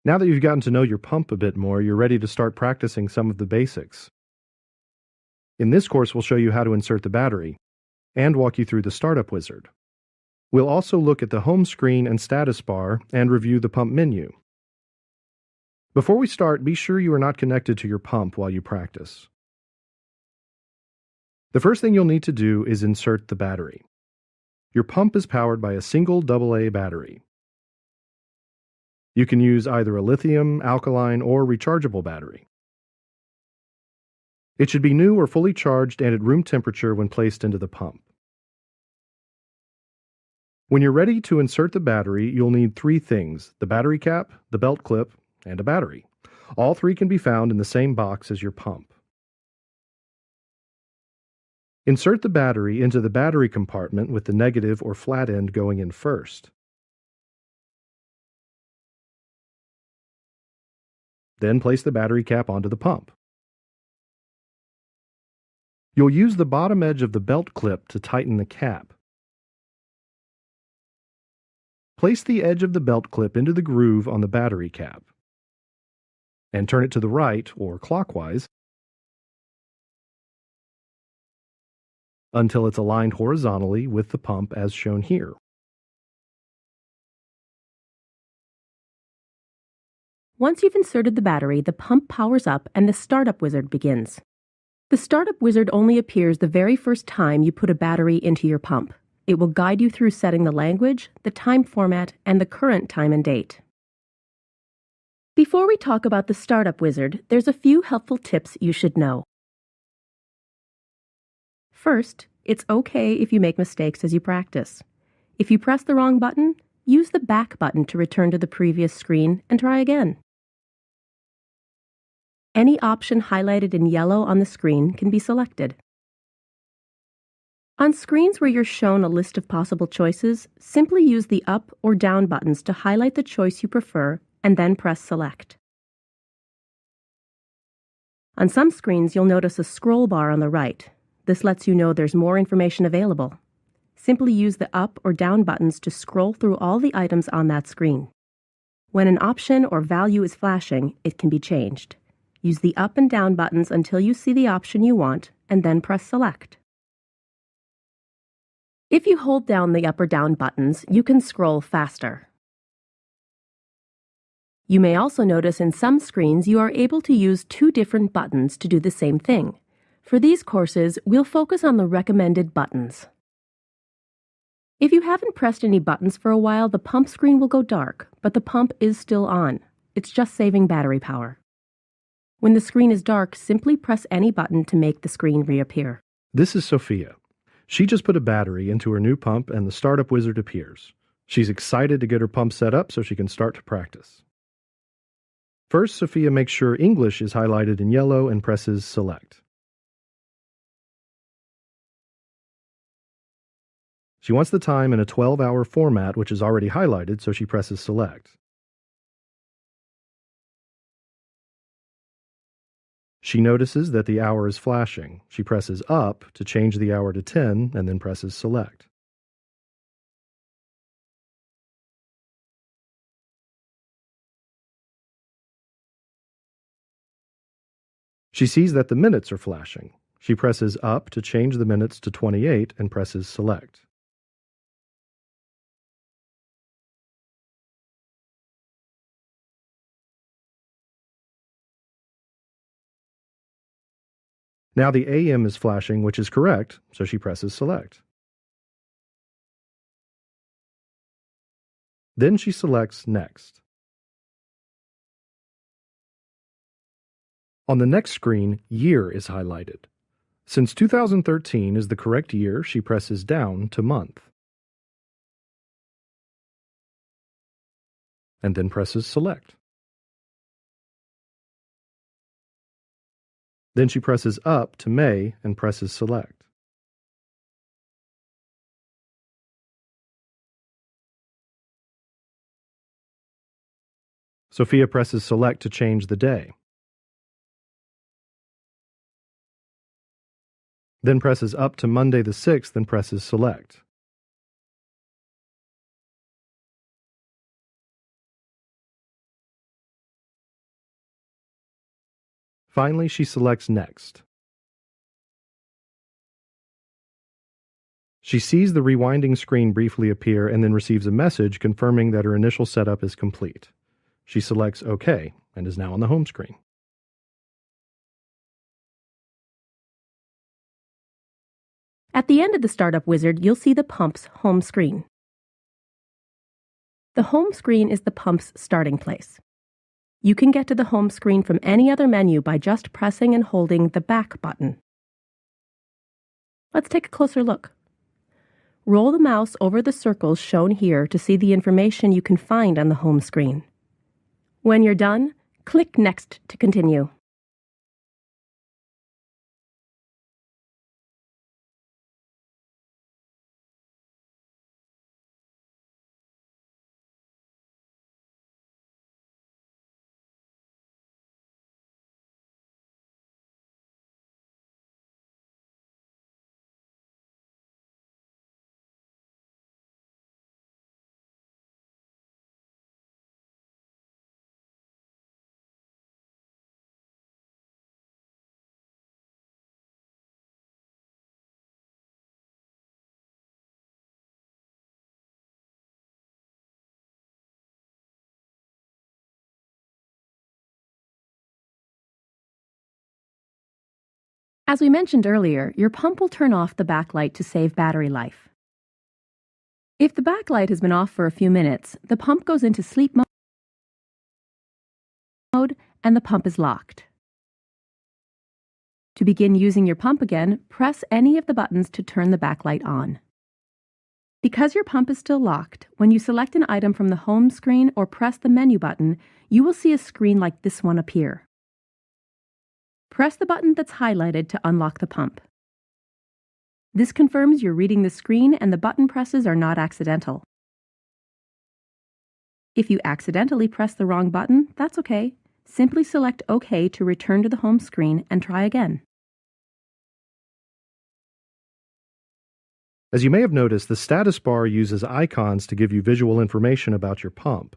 Now that you've gotten to know your pump a bit more, you're ready to start practicing some of the basics. In this course, we'll show you how to insert the battery and walk you through the startup wizard. We'll also look at the home screen and status bar and review the pump menu. Before we start, be sure you are not connected to your pump while you practice. The first thing you'll need to do is insert the battery. Your pump is powered by a single AA battery. You can use either a lithium, alkaline, or rechargeable battery. It should be new or fully charged and at room temperature when placed into the pump. When you're ready to insert the battery, you'll need three things: the battery cap, the belt clip, and a battery. All three can be found in the same box as your pump. Insert the battery into the battery compartment with the negative or flat end going in first. Then place the battery cap onto the pump. You'll use the bottom edge of the belt clip to tighten the cap. Place the edge of the belt clip into the groove on the battery cap and turn it to the right or clockwise until it's aligned horizontally with the pump as shown here. Once you've inserted the battery, the pump powers up and the startup wizard begins. The startup wizard only appears the very first time you put a battery into your pump. It will guide you through setting the language, the time format, and the current time and date. Before we talk about the startup wizard, there's a few helpful tips you should know. First, it's okay if you make mistakes as you practice. If you press the wrong button, use the back button to return to the previous screen and try again. Any option highlighted in yellow on the screen can be selected. On screens where you're shown a list of possible choices, simply use the up or down buttons to highlight the choice you prefer and then press select. On some screens, you'll notice a scroll bar on the right. This lets you know there's more information available. Simply use the up or down buttons to scroll through all the items on that screen. When an option or value is flashing, it can be changed. Use the up and down buttons until you see the option you want, and then press select. If you hold down the up or down buttons, you can scroll faster. You may also notice in some screens you are able to use two different buttons to do the same thing. For these courses, we'll focus on the recommended buttons. If you haven't pressed any buttons for a while, the pump screen will go dark, but the pump is still on. It's just saving battery power. When the screen is dark, simply press any button to make the screen reappear. This is Sophia. She just put a battery into her new pump and the startup wizard appears. She's excited to get her pump set up so she can start to practice. First, Sophia makes sure English is highlighted in yellow and presses select. She wants the time in a 12-hour format, which is already highlighted, so she presses select. She notices that the hour is flashing. She presses up to change the hour to 10 and then presses select. She sees that the minutes are flashing. She presses up to change the minutes to 28 and presses select. Now the AM is flashing, which is correct, so she presses select. Then she selects Next. On the next screen, Year is highlighted. Since 2013 is the correct year, she presses down to Month. And then presses Select. Then she presses up to May and presses select. Sophia presses select to change the day. Then presses up to Monday the 6th and presses select. Finally, she selects Next. She sees the rewinding screen briefly appear and then receives a message confirming that her initial setup is complete. She selects OK and is now on the home screen. At the end of the startup wizard, you'll see the pump's home screen. The home screen is the pump's starting place. You can get to the home screen from any other menu by just pressing and holding the back button. Let's take a closer look. Roll the mouse over the circles shown here to see the information you can find on the home screen. When you're done, click Next to continue. As we mentioned earlier, your pump will turn off the backlight to save battery life. If the backlight has been off for a few minutes, the pump goes into sleep mode and the pump is locked. To begin using your pump again, press any of the buttons to turn the backlight on. Because your pump is still locked, when you select an item from the home screen or press the menu button, you will see a screen like this one appear. Press the button that's highlighted to unlock the pump. This confirms you're reading the screen and the button presses are not accidental. If you accidentally press the wrong button, that's okay. Simply select OK to return to the home screen and try again. As you may have noticed, the status bar uses icons to give you visual information about your pump.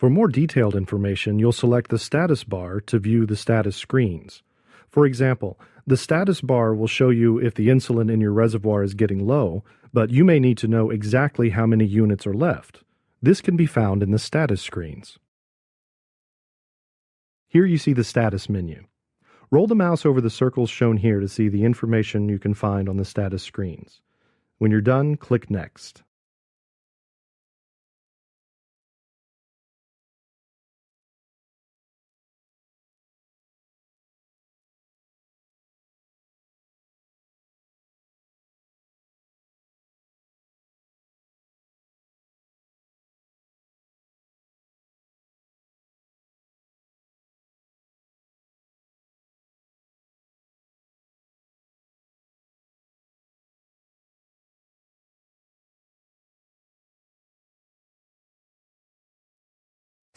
For more detailed information, you'll select the status bar to view the status screens. For example, the status bar will show you if the insulin in your reservoir is getting low, but you may need to know exactly how many units are left. This can be found in the status screens. Here you see the status menu. Roll the mouse over the circles shown here to see the information you can find on the status screens. When you're done, click Next.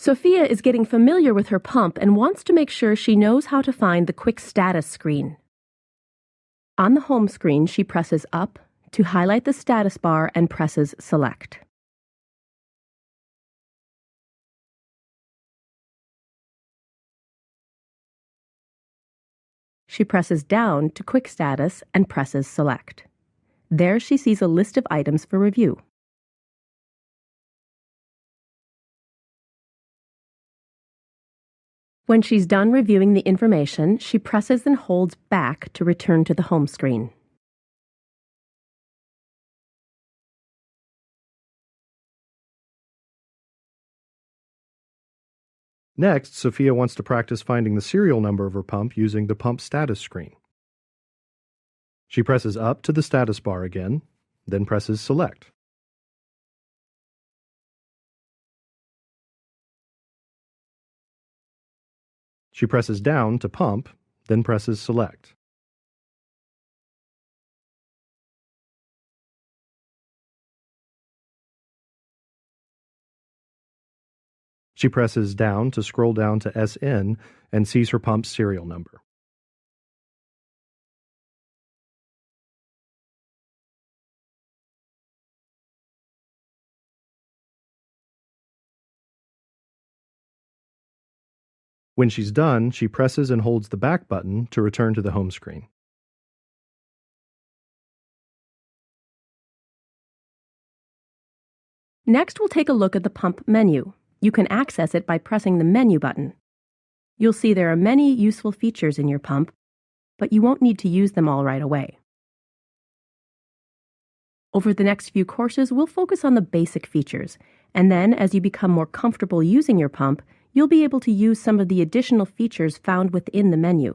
Sophia is getting familiar with her pump and wants to make sure she knows how to find the quick status screen. On the home screen, she presses up to highlight the status bar and presses Select. She presses down to Quick Status and presses Select. There she sees a list of items for review. When she's done reviewing the information, she presses and holds back to return to the home screen. Next, Sophia wants to practice finding the serial number of her pump using the pump status screen. She presses up to the status bar again, then presses Select. She presses down to Pump, then presses Select. She presses down to scroll down to SN and sees her pump's serial number. When she's done, she presses and holds the back button to return to the home screen. Next, we'll take a look at the pump menu. You can access it by pressing the menu button. You'll see there are many useful features in your pump, but you won't need to use them all right away. Over the next few courses, we'll focus on the basic features, and then as you become more comfortable using your pump, you'll be able to use some of the additional features found within the menu.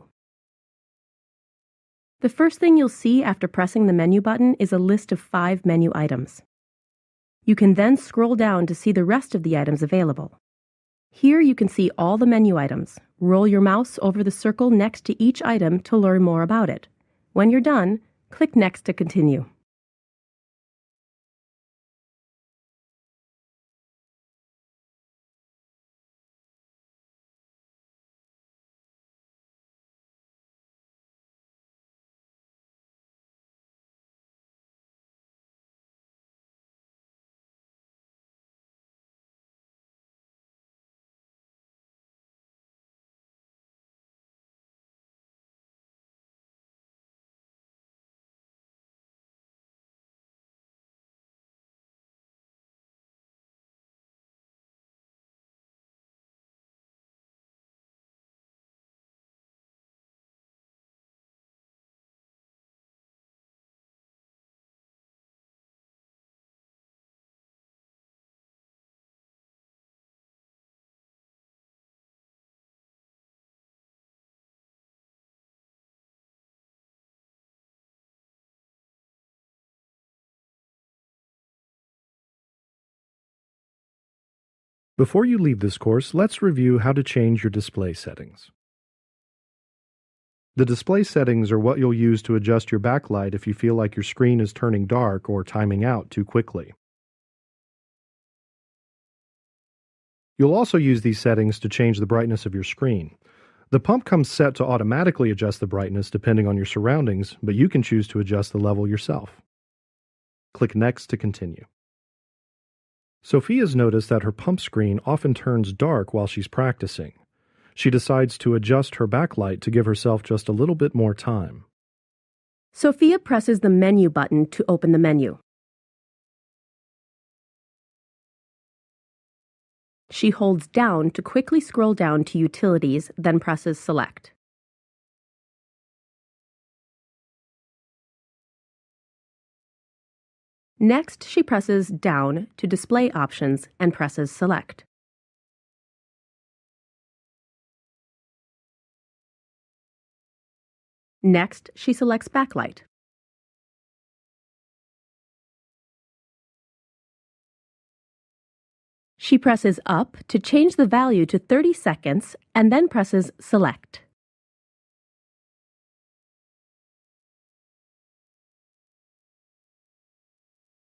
The first thing you'll see after pressing the menu button is a list of 5 menu items. You can then scroll down to see the rest of the items available. Here you can see all the menu items. Roll your mouse over the circle next to each item to learn more about it. When you're done, click Next to continue. Before you leave this course, let's review how to change your display settings. The display settings are what you'll use to adjust your backlight if you feel like your screen is turning dark or timing out too quickly. You'll also use these settings to change the brightness of your screen. The pump comes set to automatically adjust the brightness depending on your surroundings, but you can choose to adjust the level yourself. Click Next to continue. Sophia's noticed that her pump screen often turns dark while she's practicing. She decides to adjust her backlight to give herself just a little bit more time. Sophia presses the menu button to open the menu. She holds down to quickly scroll down to Utilities, then presses Select. Next, she presses down to Display Options and presses Select. Next, she selects Backlight. She presses up to change the value to 30 seconds and then presses Select.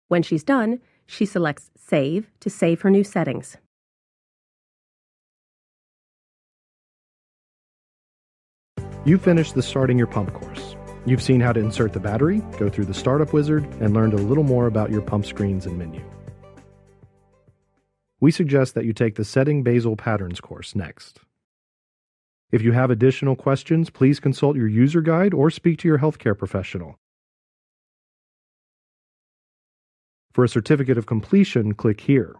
When she's done, she selects Save to save her new settings. You finished the Starting Your Pump course. You've seen how to insert the battery, go through the startup wizard, and learned a little more about your pump screens and menu. We suggest that you take the Setting Basal Patterns course next. If you have additional questions, please consult your user guide or speak to your healthcare professional. For a certificate of completion, click here.